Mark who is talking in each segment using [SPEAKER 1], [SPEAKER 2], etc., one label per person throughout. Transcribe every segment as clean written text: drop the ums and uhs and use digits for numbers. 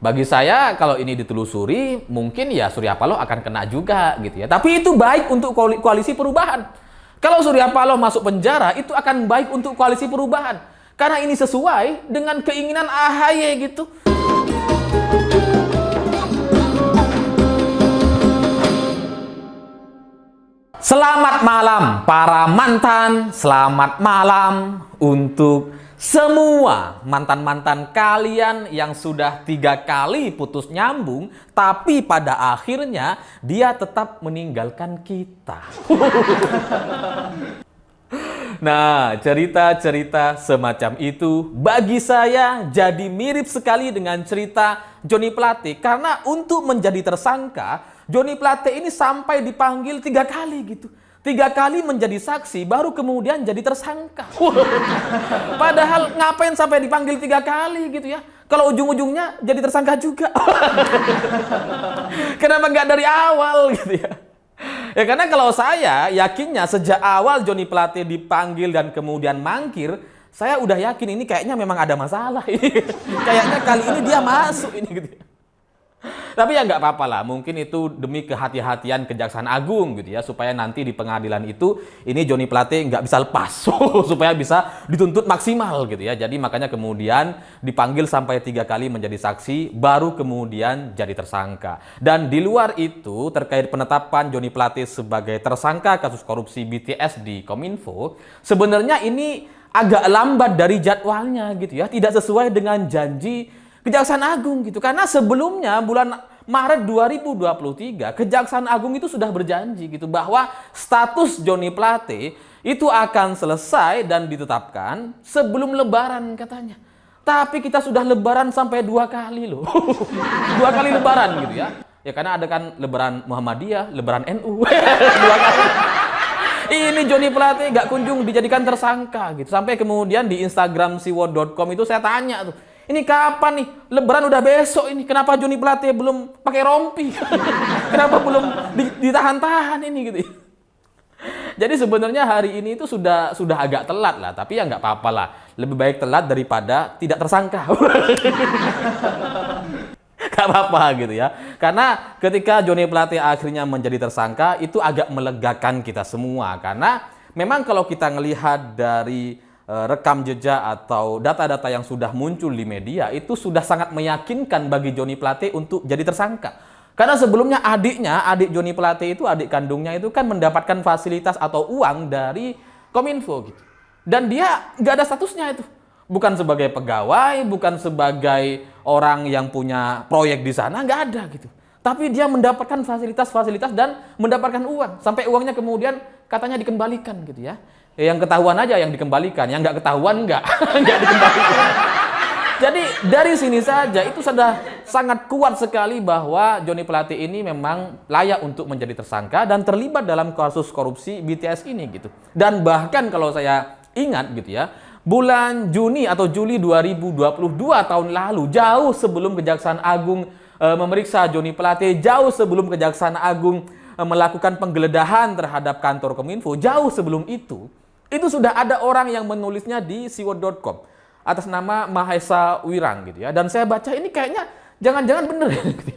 [SPEAKER 1] Bagi saya kalau ini ditelusuri mungkin ya Surya Paloh akan kena juga gitu ya. Tapi itu baik untuk koalisi perubahan. Kalau Surya Paloh masuk penjara itu akan baik untuk koalisi perubahan. Karena ini sesuai dengan keinginan AHY gitu. Selamat malam para mantan, selamat malam untuk semua mantan-mantan kalian yang sudah 3 kali putus nyambung, tapi pada akhirnya dia tetap meninggalkan kita. Nah, cerita-cerita semacam itu bagi saya jadi mirip sekali dengan cerita Johnny Plate. Karena untuk menjadi tersangka, Johnny Plate ini sampai dipanggil 3 kali gitu. 3 kali menjadi saksi, baru kemudian jadi tersangka. Padahal ngapain sampai dipanggil 3 kali gitu ya? Kalau ujung-ujungnya jadi tersangka juga. Kenapa nggak dari awal gitu ya? Ya karena kalau saya yakinnya sejak awal Johnny Plate dipanggil dan kemudian mangkir, saya udah yakin ini kayaknya memang ada masalah. Kayaknya kali ini dia masuk ini gitu. Tapi ya nggak apa-apa lah, mungkin itu demi kehati-hatian Kejaksaan Agung gitu ya, supaya nanti di pengadilan itu ini Johnny Plate nggak bisa lepas, supaya bisa dituntut maksimal gitu ya. Jadi makanya kemudian dipanggil sampai 3 kali menjadi saksi, baru kemudian jadi tersangka. Dan di luar itu terkait penetapan Johnny Plate sebagai tersangka kasus korupsi BTS di Kominfo, sebenarnya ini agak lambat dari jadwalnya gitu ya, tidak sesuai dengan janji Kejaksaan Agung gitu. Karena sebelumnya bulan Maret 2023 Kejaksaan Agung itu sudah berjanji gitu bahwa status Johnny Plate itu akan selesai dan ditetapkan sebelum Lebaran katanya. Tapi kita sudah Lebaran sampai 2 kali loh. 2 kali Lebaran gitu ya. Ya karena ada kan Lebaran Muhammadiyah, Lebaran NU. 2 kali. Ini Johnny Plate gak kunjung dijadikan tersangka gitu. Sampai kemudian di Instagram siwo.com itu saya tanya tuh, ini kapan nih? Lebaran udah besok ini. Kenapa Johnny Plate belum pakai rompi? Kenapa belum ditahan-tahan ini gitu? Jadi sebenarnya hari ini itu sudah agak telat lah. Tapi ya nggak apa-apa lah. Lebih baik telat daripada tidak tersangka. Gak apa-apa gitu ya. Karena ketika Johnny Plate akhirnya menjadi tersangka, itu agak melegakan kita semua. Karena memang kalau kita ngelihat dari rekam jejak atau data-data yang sudah muncul di media itu sudah sangat meyakinkan bagi Johnny Plate untuk jadi tersangka. Karena sebelumnya adik Johnny Plate itu, adik kandungnya itu kan mendapatkan fasilitas atau uang dari Kominfo gitu. Dan dia nggak ada statusnya itu. Bukan sebagai pegawai, bukan sebagai orang yang punya proyek di sana, nggak ada gitu. Tapi dia mendapatkan fasilitas-fasilitas dan mendapatkan uang. Sampai uangnya kemudian katanya dikembalikan gitu ya. Yang ketahuan aja yang dikembalikan, yang nggak ketahuan nggak dikembalikan. Jadi dari sini saja itu sudah sangat kuat sekali bahwa Johnny Plate ini memang layak untuk menjadi tersangka dan terlibat dalam kasus korupsi BTS ini gitu. Dan bahkan kalau saya ingat gitu ya, bulan Juni atau Juli 2022 tahun lalu, jauh sebelum Kejaksaan Agung memeriksa Johnny Plate, jauh sebelum Kejaksaan Agung melakukan penggeledahan terhadap kantor Kominfo, jauh sebelum itu sudah ada orang yang menulisnya di siwo.com atas nama Mahesa Wirang gitu ya. Dan saya baca ini kayaknya jangan-jangan bener ya, gitu.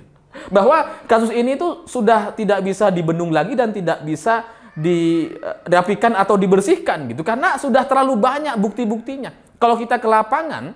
[SPEAKER 1] Bahwa kasus ini itu sudah tidak bisa dibendung lagi dan tidak bisa dirapikan atau dibersihkan gitu. Karena sudah terlalu banyak bukti-buktinya. Kalau kita ke lapangan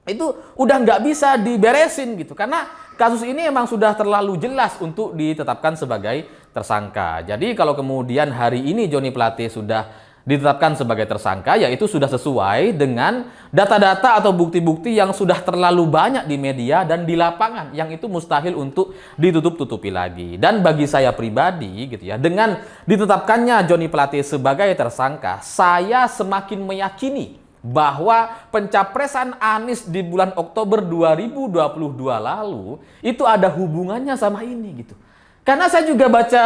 [SPEAKER 1] itu udah nggak bisa diberesin gitu. Karena kasus ini emang sudah terlalu jelas untuk ditetapkan sebagai tersangka. Jadi kalau kemudian hari ini Johnny Plate sudah ditetapkan sebagai tersangka, yaitu sudah sesuai dengan data-data atau bukti-bukti yang sudah terlalu banyak di media dan di lapangan, yang itu mustahil untuk ditutup-tutupi lagi. Dan bagi saya pribadi gitu ya, dengan ditetapkannya Johnny Plate sebagai tersangka, saya semakin meyakini bahwa pencapresan Anies di bulan Oktober 2022 lalu itu ada hubungannya sama ini gitu. Karena saya juga baca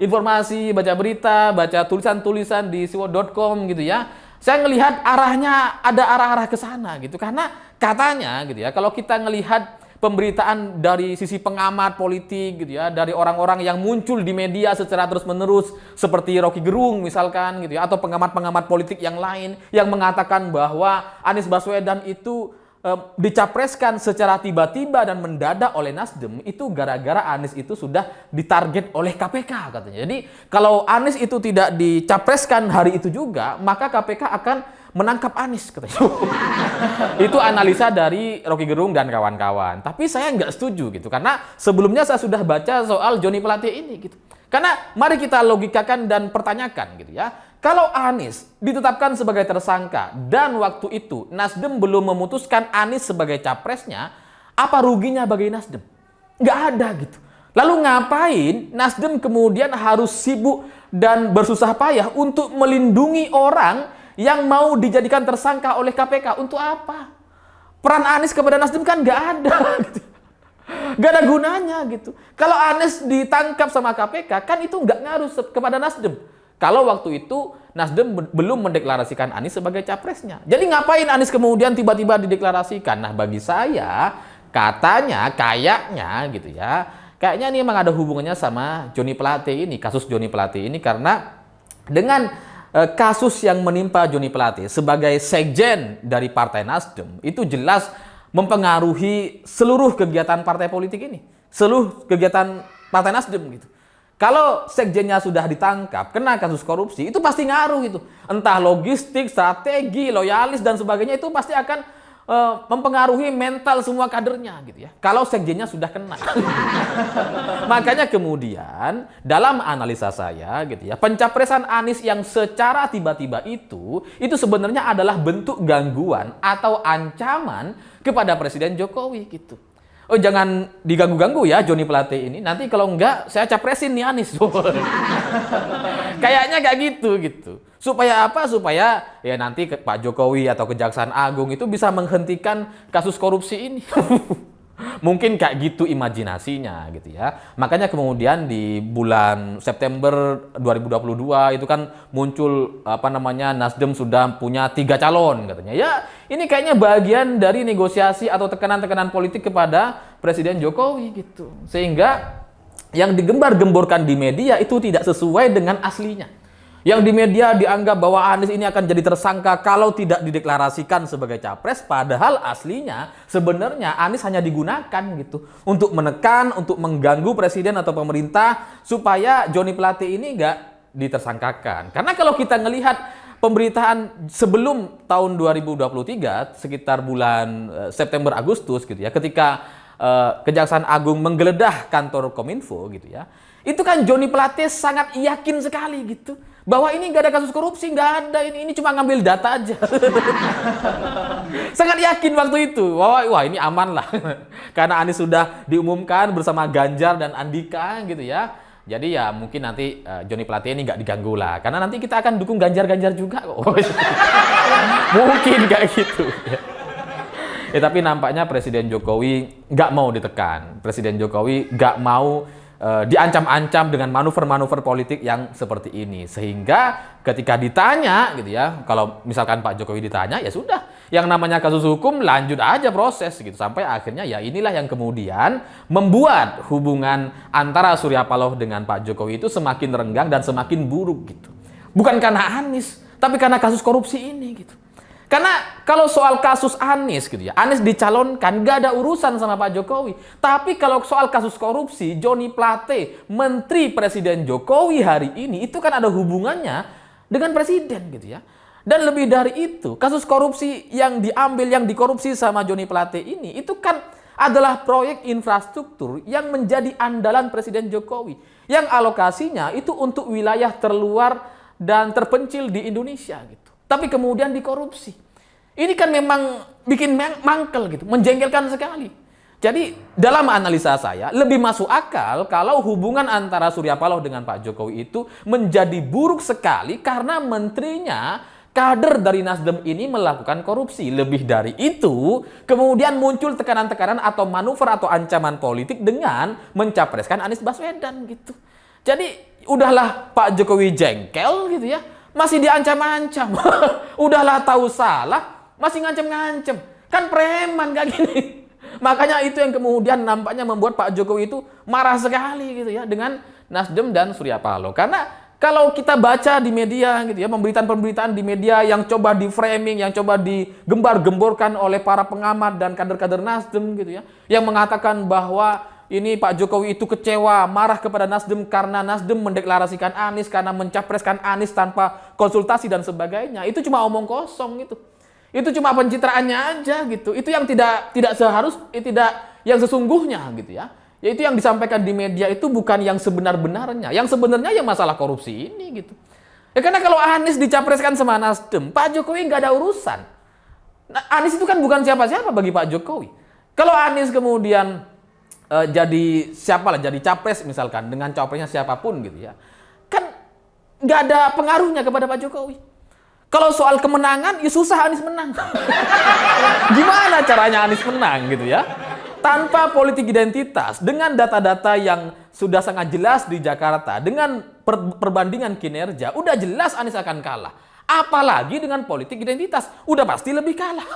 [SPEAKER 1] informasi, baca berita, baca tulisan-tulisan di siwo.com gitu ya. Saya ngelihat arahnya ada arah-arah ke sana gitu. Karena katanya gitu ya, kalau kita ngelihat pemberitaan dari sisi pengamat politik gitu ya, dari orang-orang yang muncul di media secara terus-menerus seperti Rocky Gerung misalkan gitu ya, atau pengamat-pengamat politik yang lain yang mengatakan bahwa Anies Baswedan itu dicapreskan secara tiba-tiba dan mendadak oleh Nasdem itu gara-gara Anies itu sudah ditarget oleh KPK katanya. Jadi kalau Anies itu tidak dicapreskan hari itu juga, maka KPK akan menangkap Anies katanya. Itu analisa dari Rocky Gerung dan kawan-kawan. Tapi saya nggak setuju gitu, karena sebelumnya saya sudah baca soal Joni Plate ini gitu. Karena mari kita logikakan dan pertanyakan gitu ya. Kalau Anies ditetapkan sebagai tersangka dan waktu itu Nasdem belum memutuskan Anies sebagai capresnya, apa ruginya bagi Nasdem? Nggak ada gitu. Lalu ngapain Nasdem kemudian harus sibuk dan bersusah payah untuk melindungi orang yang mau dijadikan tersangka oleh KPK? Untuk apa? Peran Anies kepada Nasdem kan nggak ada gitu. Nggak ada gunanya gitu. Kalau Anies ditangkap sama KPK kan itu nggak ngaruh kepada Nasdem. Kalau waktu itu Nasdem belum mendeklarasikan Anies sebagai capresnya. Jadi ngapain Anies kemudian tiba-tiba dideklarasikan? Nah bagi saya katanya, kayaknya gitu ya, kayaknya ini memang ada hubungannya sama Joni Plate ini, kasus Joni Plate ini, karena dengan kasus yang menimpa Joni Plate sebagai sekjen dari Partai Nasdem itu jelas mempengaruhi seluruh kegiatan partai politik ini, seluruh kegiatan Partai Nasdem gitu. Kalau sekjennya sudah ditangkap, kena kasus korupsi, itu pasti ngaruh gitu. Entah logistik, strategi, loyalis, dan sebagainya, itu pasti akan mempengaruhi mental semua kadernya gitu ya. Kalau sekjennya sudah kena. Makanya kemudian, dalam analisa saya gitu ya, pencapresan Anies yang secara tiba-tiba itu sebenarnya adalah bentuk gangguan atau ancaman kepada Presiden Jokowi gitu. Oh jangan diganggu-ganggu ya Joni Plate ini. Nanti kalau enggak saya capresin nih Anies. Kayaknya kayak gitu. Supaya apa? Supaya ya nanti Pak Jokowi atau Kejaksaan Agung itu bisa menghentikan kasus korupsi ini. Mungkin kayak gitu imajinasinya gitu ya. Makanya kemudian di bulan September 2022 itu kan muncul Nasdem sudah punya 3 calon katanya. Ya ini kayaknya bagian dari negosiasi atau tekanan-tekanan politik kepada Presiden Jokowi gitu. Sehingga yang digembar-gemborkan di media itu tidak sesuai dengan aslinya. Yang di media dianggap bahwa Anies ini akan jadi tersangka kalau tidak dideklarasikan sebagai capres, padahal aslinya sebenarnya Anies hanya digunakan gitu untuk menekan, untuk mengganggu presiden atau pemerintah supaya Joni Plate ini nggak ditersangkakan. Karena kalau kita ngelihat pemberitaan sebelum tahun 2023 sekitar bulan September Agustus gitu ya, ketika Kejaksaan Agung menggeledah kantor Kominfo gitu ya, itu kan Joni Plate sangat yakin sekali gitu bahwa ini nggak ada kasus korupsi, nggak ada, ini cuma ngambil data aja. Sangat yakin waktu itu bahwa wah ini aman lah karena Anies sudah diumumkan bersama Ganjar dan Andika gitu ya. Jadi ya mungkin nanti Joni Plate ini nggak diganggu lah, karena nanti kita akan dukung Ganjar juga kok. Mungkin kayak gitu. Ya, tapi nampaknya Presiden Jokowi nggak mau ditekan. Presiden Jokowi nggak mau diancam-ancam dengan manuver-manuver politik yang seperti ini. Sehingga ketika ditanya gitu ya, kalau misalkan Pak Jokowi ditanya, ya sudah. Yang namanya kasus hukum lanjut aja proses gitu. Sampai akhirnya ya inilah yang kemudian membuat hubungan antara Surya Paloh dengan Pak Jokowi itu semakin renggang dan semakin buruk gitu. Bukan karena Anies, tapi karena kasus korupsi ini gitu. Karena kalau soal kasus Anies gitu ya, Anies dicalonkan gak ada urusan sama Pak Jokowi. Tapi kalau soal kasus korupsi, Joni Plate, Menteri Presiden Jokowi hari ini, itu kan ada hubungannya dengan Presiden gitu ya. Dan lebih dari itu, kasus korupsi yang diambil, yang dikorupsi sama Joni Plate ini, itu kan adalah proyek infrastruktur yang menjadi andalan Presiden Jokowi. Yang alokasinya itu untuk wilayah terluar dan terpencil di Indonesia gitu. Tapi kemudian dikorupsi. Ini kan memang bikin mangkel gitu, menjengkelkan sekali. Jadi dalam analisa saya lebih masuk akal kalau hubungan antara Surya Paloh dengan Pak Jokowi itu menjadi buruk sekali karena menterinya, kader dari Nasdem ini melakukan korupsi. Lebih dari itu, kemudian muncul tekanan-tekanan atau manuver atau ancaman politik dengan mencapreskan Anies Baswedan gitu. Jadi udahlah Pak Jokowi jengkel gitu ya. Masih diancam-ancam. Udahlah tahu salah, masih ngancem-ngancem. Kan preman kayak gini. Makanya itu yang kemudian nampaknya membuat Pak Jokowi itu marah sekali gitu ya dengan Nasdem dan Surya Paloh. Karena Kalau kita baca di media gitu ya, pemberitaan-pemberitaan di media yang coba di framing, yang coba digembar-gemborkan oleh para pengamat dan kader-kader Nasdem gitu ya, yang mengatakan bahwa ini Pak Jokowi itu kecewa, marah kepada Nasdem karena Nasdem mendeklarasikan Anies, karena mencapreskan Anies tanpa konsultasi dan sebagainya. Itu cuma omong kosong gitu. Itu cuma pencitraannya aja gitu. Itu yang tidak yang sesungguhnya gitu ya. Yaitu yang disampaikan di media itu bukan yang sebenar-benarnya. Yang sebenarnya ya masalah korupsi ini gitu. Ya karena kalau Anies dicapreskan sama Nasdem, Pak Jokowi nggak ada urusan. Nah, Anies itu kan bukan siapa-siapa bagi Pak Jokowi. Kalau Anies kemudian jadi jadi capres misalkan dengan capresnya siapapun gitu ya, kan nggak ada pengaruhnya kepada Pak Jokowi. Kalau soal kemenangan, ya susah Anies menang. Gimana caranya Anies menang gitu ya? Tanpa politik identitas, dengan data-data yang sudah sangat jelas di Jakarta, dengan perbandingan kinerja, udah jelas Anies akan kalah. Apalagi dengan politik identitas, udah pasti lebih kalah.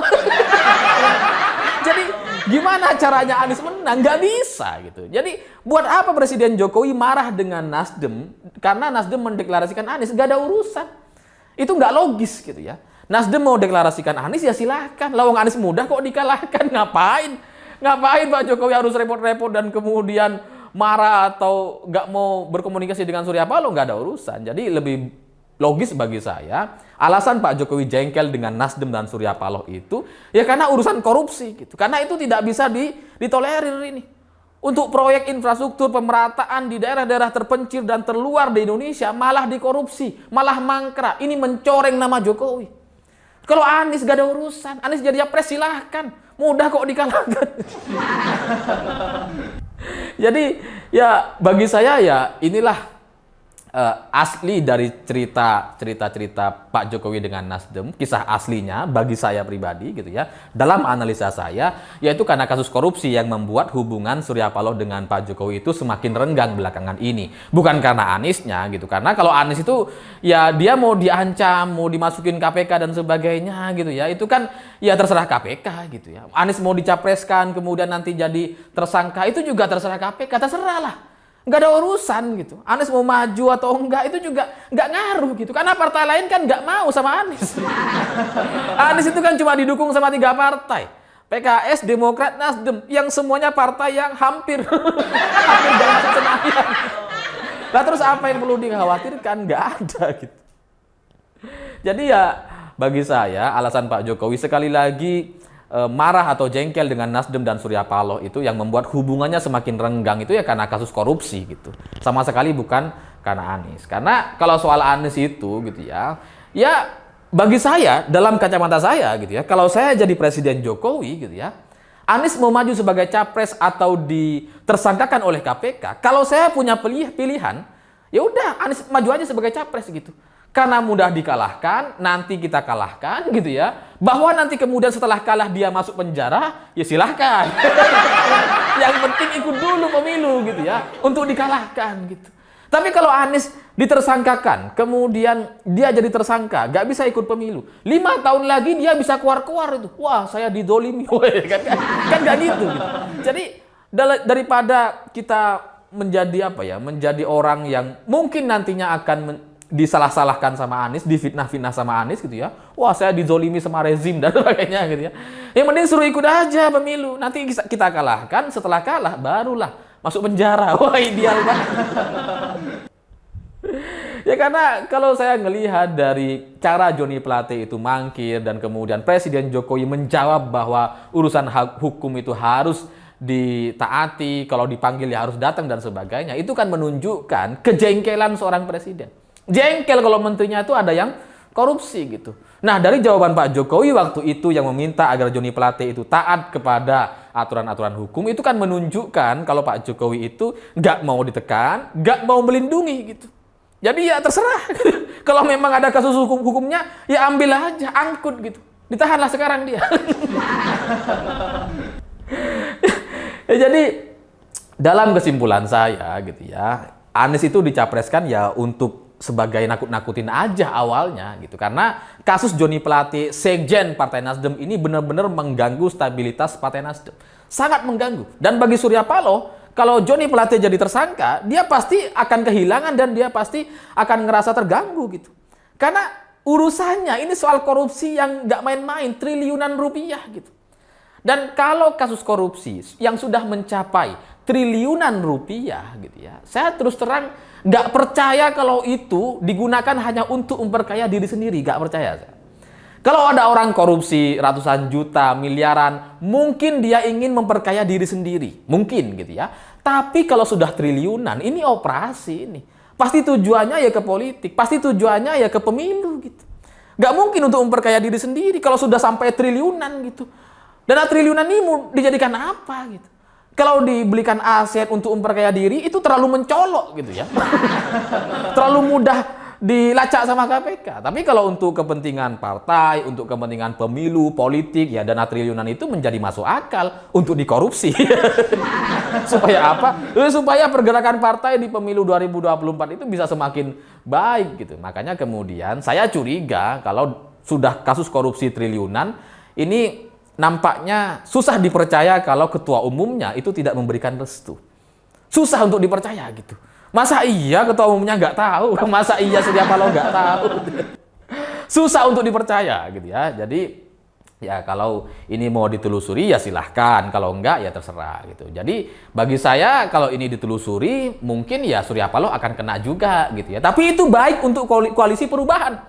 [SPEAKER 1] Jadi gimana caranya Anies menang? Nggak bisa gitu. Jadi buat apa Presiden Jokowi marah dengan Nasdem? Karena Nasdem mendeklarasikan Anies, nggak ada urusan. Itu nggak logis gitu ya. Nasdem mau deklarasikan Anies ya silahkan. Lawang Anies mudah kok dikalahkan, ngapain? Ngapain Pak Jokowi harus repot-repot dan kemudian marah atau nggak mau berkomunikasi dengan Surya Paloh? Nggak ada urusan. Jadi lebih logis bagi saya, alasan Pak Jokowi jengkel dengan Nasdem dan Surya Paloh itu, ya karena urusan korupsi gitu. Karena itu tidak bisa ditolerir ini. Untuk proyek infrastruktur pemerataan di daerah-daerah terpencil dan terluar di Indonesia malah dikorupsi, malah mangkrak. Ini mencoreng nama Jokowi. Kalau Anies gak ada urusan, Anies jadi capres silahkan. Mudah kok dikalahkan. Jadi ya bagi saya ya inilah asli dari cerita Pak Jokowi dengan Nasdem, kisah aslinya bagi saya pribadi gitu ya. Dalam analisa saya, yaitu karena kasus korupsi yang membuat hubungan Surya Paloh dengan Pak Jokowi itu semakin renggang belakangan ini. Bukan karena Aniesnya gitu. Karena kalau Anies itu ya dia mau diancam, mau dimasukin KPK dan sebagainya gitu ya. Itu kan ya terserah KPK gitu ya. Anies mau dicapreskan kemudian nanti jadi tersangka, itu juga terserah KPK, terserah lah. Nggak ada urusan gitu. Anies mau maju atau enggak itu juga nggak ngaruh gitu. Karena partai lain kan nggak mau sama Anies. Anies itu kan cuma didukung sama 3 partai. PKS, Demokrat, Nasdem. Yang semuanya partai yang hampir gak masuk Senayan. Nah terus apa yang perlu dikhawatirkan? Nggak ada gitu. Jadi ya bagi saya alasan Pak Jokowi sekali lagi marah atau jengkel dengan Nasdem dan Surya Paloh itu yang membuat hubungannya semakin renggang itu ya karena kasus korupsi gitu. Sama sekali bukan karena Anies. Karena kalau soal Anies itu gitu ya bagi saya dalam kacamata saya gitu ya, kalau saya jadi Presiden Jokowi gitu ya, Anies mau maju sebagai capres atau ditersangkakan oleh KPK, kalau saya punya pilihan, ya udah Anies maju aja sebagai capres gitu. Karena mudah dikalahkan, nanti kita kalahkan gitu ya. Bahwa nanti kemudian setelah kalah dia masuk penjara, ya silahkan. Yang penting ikut dulu pemilu gitu ya, untuk dikalahkan gitu. Tapi kalau Anies ditersangkakan, kemudian dia jadi tersangka, gak bisa ikut pemilu. 5 tahun lagi dia bisa keluar-keluar itu. Wah, saya didolimi. kan gak gitu. Jadi daripada kita menjadi orang yang mungkin nantinya akan disalah-salahkan sama Anies, difitnah-fitnah sama Anies gitu ya. Wah, saya dizolimi sama rezim dan sebagainya gitu ya. Yang penting suruh ikut aja pemilu. Nanti kita kalahkan, setelah kalah barulah masuk penjara. Wah, ideal banget. Ya karena kalau saya ngelihat dari cara Joni Plate itu mangkir dan kemudian Presiden Jokowi menjawab bahwa urusan hukum itu harus ditaati, kalau dipanggil ya harus datang dan sebagainya. Itu kan menunjukkan kejengkelan seorang presiden. Jengkel kalau menterinya itu ada yang korupsi gitu. Nah dari jawaban Pak Jokowi waktu itu yang meminta agar Joni Plate itu taat kepada aturan-aturan hukum, itu kan menunjukkan kalau Pak Jokowi itu nggak mau ditekan, nggak mau melindungi gitu. Jadi ya terserah. Kalau memang ada kasus hukumnya ya ambil aja, angkut gitu. Ditahanlah sekarang dia. Ya, jadi dalam kesimpulan saya gitu ya, Anies itu dicapreskan ya untuk sebagai nakut-nakutin aja awalnya gitu. Karena kasus Joni Plate, Sekjen Partai Nasdem ini benar-benar mengganggu stabilitas Partai Nasdem. Sangat mengganggu. Dan bagi Surya Paloh, kalau Joni Plate jadi tersangka, dia pasti akan kehilangan dan dia pasti akan ngerasa terganggu gitu. Karena urusannya ini soal korupsi yang nggak main-main, triliunan rupiah gitu. Dan kalau kasus korupsi yang sudah mencapai triliunan rupiah gitu ya, saya terus terang nggak percaya kalau itu digunakan hanya untuk memperkaya diri sendiri, nggak percaya saya. Kalau ada orang korupsi ratusan juta, miliaran, mungkin dia ingin memperkaya diri sendiri. Mungkin gitu ya. Tapi kalau sudah triliunan, ini operasi ini. Pasti tujuannya ya ke politik, pasti tujuannya ya ke pemilu gitu. Nggak mungkin untuk memperkaya diri sendiri kalau sudah sampai triliunan gitu. Dana triliunan ini mau dijadikan apa gitu. Kalau dibelikan aset untuk memperkaya diri, itu terlalu mencolok gitu ya. Terlalu mudah dilacak sama KPK. Tapi kalau untuk kepentingan partai, untuk kepentingan pemilu, politik, ya dana triliunan itu menjadi masuk akal untuk dikorupsi. Supaya apa? Supaya pergerakan partai di pemilu 2024 itu bisa semakin baik gitu. Makanya kemudian saya curiga kalau sudah kasus korupsi triliunan, ini nampaknya susah dipercaya kalau ketua umumnya itu tidak memberikan restu. Susah untuk dipercaya gitu. Masa iya ketua umumnya nggak tahu? Masa iya Surya Paloh nggak tahu? Susah untuk dipercaya gitu ya. Jadi ya kalau ini mau ditelusuri ya silahkan. Kalau enggak ya terserah gitu. Jadi bagi saya kalau ini ditelusuri mungkin ya Surya Paloh akan kena juga gitu ya. Tapi itu baik untuk koalisi perubahan.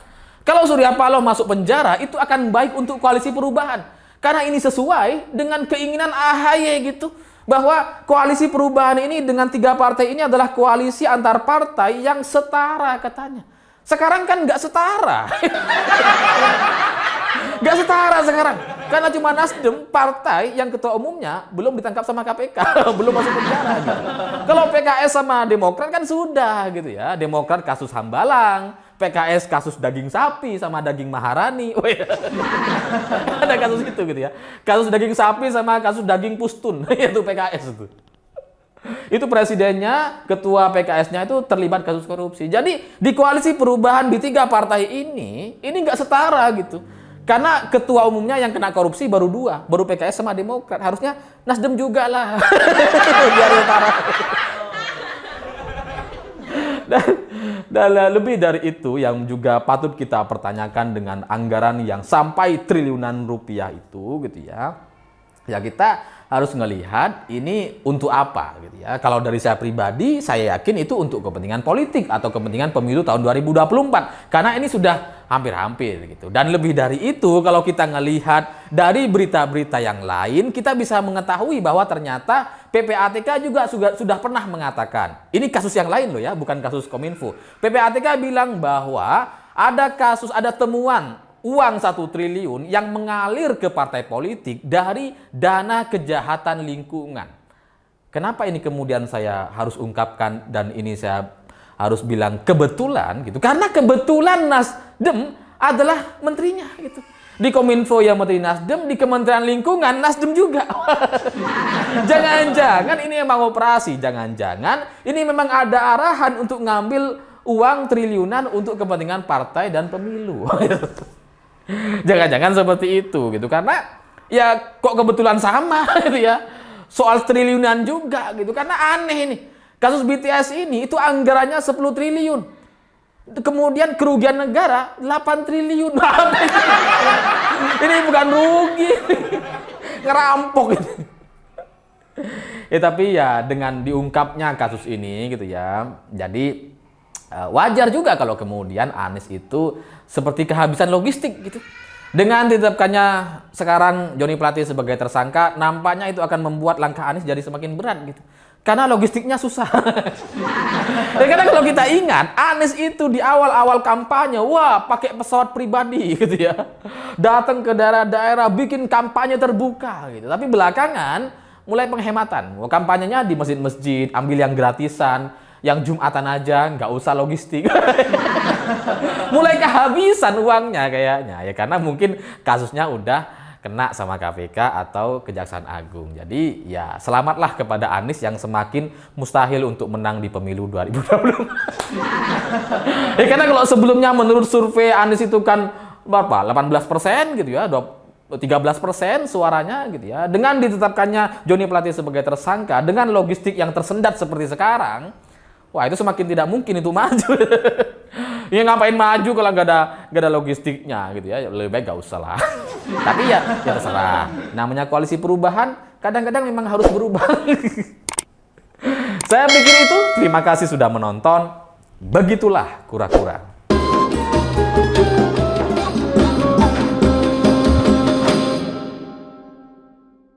[SPEAKER 1] Kalau Surya Paloh masuk penjara itu akan baik untuk koalisi perubahan. Karena ini sesuai dengan keinginan AHY gitu. Bahwa koalisi perubahan ini dengan 3 partai ini adalah koalisi antar partai yang setara katanya. Sekarang kan nggak setara. Nggak setara sekarang. Karena cuma Nasdem, partai yang ketua umumnya belum ditangkap sama KPK. Belum masuk penjara gitu. Kalau PKS sama Demokrat kan sudah gitu ya. Demokrat kasus Hambalang. PKS kasus daging sapi sama daging Maharani. Oh, iya. Ada kasus itu gitu ya. Kasus daging sapi sama kasus daging Pustun. Itu PKS itu. Itu presidennya, ketua PKS-nya itu terlibat kasus korupsi. Jadi di koalisi perubahan di 3 partai ini nggak setara gitu. Karena ketua umumnya yang kena korupsi baru 2, baru PKS sama Demokrat. Harusnya Nasdem juga lah. Biar setara. Dan lebih dari itu yang juga patut kita pertanyakan dengan anggaran yang sampai triliunan rupiah itu gitu ya. Ya kita harus ngelihat ini untuk apa gitu ya. Kalau dari saya pribadi, saya yakin itu untuk kepentingan politik atau kepentingan pemilu tahun 2024. Karena ini sudah hampir-hampir gitu. Dan lebih dari itu, kalau kita ngelihat dari berita-berita yang lain, kita bisa mengetahui bahwa ternyata PPATK juga sudah pernah mengatakan. Ini kasus yang lain loh ya, bukan kasus Kominfo. PPATK bilang bahwa ada temuan uang 1 triliun yang mengalir ke partai politik dari dana kejahatan lingkungan. Kenapa ini kemudian saya harus ungkapkan dan ini saya harus bilang kebetulan gitu? Karena kebetulan Nasdem adalah menterinya gitu. Di Kominfo ya Menteri Nasdem, di Kementerian Lingkungan Nasdem juga. Jangan-jangan ini memang operasi, jangan-jangan ini memang ada arahan untuk ngambil uang triliunan untuk kepentingan partai dan pemilu. Jangan-jangan seperti itu gitu, karena ya kok kebetulan sama gitu ya, soal triliunan juga gitu, karena aneh ini kasus BTS ini itu anggarannya 10 triliun, kemudian kerugian negara 8 triliun. Ini bukan rugi, ngerampok ini. Tapi ya dengan diungkapnya kasus ini gitu ya, jadi wajar juga kalau kemudian Anies itu seperti kehabisan logistik gitu. Dengan ditetapkannya sekarang Joni Plate sebagai tersangka, nampaknya itu akan membuat langkah Anies jadi semakin berat gitu. Karena logistiknya susah. Karena kalau kita ingat, Anies itu di awal-awal kampanye, wah pakai pesawat pribadi gitu ya. Datang ke daerah-daerah, bikin kampanye terbuka gitu. Tapi belakangan mulai penghematan. Kampanyenya di masjid-masjid, ambil yang gratisan. Yang Jumatan aja, nggak usah logistik. Mulai kehabisan uangnya kayaknya. Ya karena mungkin kasusnya udah kena sama KPK atau Kejaksaan Agung. Jadi ya selamatlah kepada Anies yang semakin mustahil untuk menang di pemilu 2024. Ya karena kalau sebelumnya menurut survei Anies itu kan berapa? 18% gitu ya. 13% suaranya gitu ya. Dengan ditetapkannya Joni Plate sebagai tersangka dengan logistik yang tersendat seperti sekarang, wah itu semakin tidak mungkin itu maju. Ya ngapain maju kalau nggak ada logistiknya gitu ya. Lebih baik nggak usah lah. Tapi ya terserah. Namanya koalisi perubahan kadang-kadang memang harus berubah. Saya pikir itu. Terima kasih sudah menonton. Begitulah kura-kura.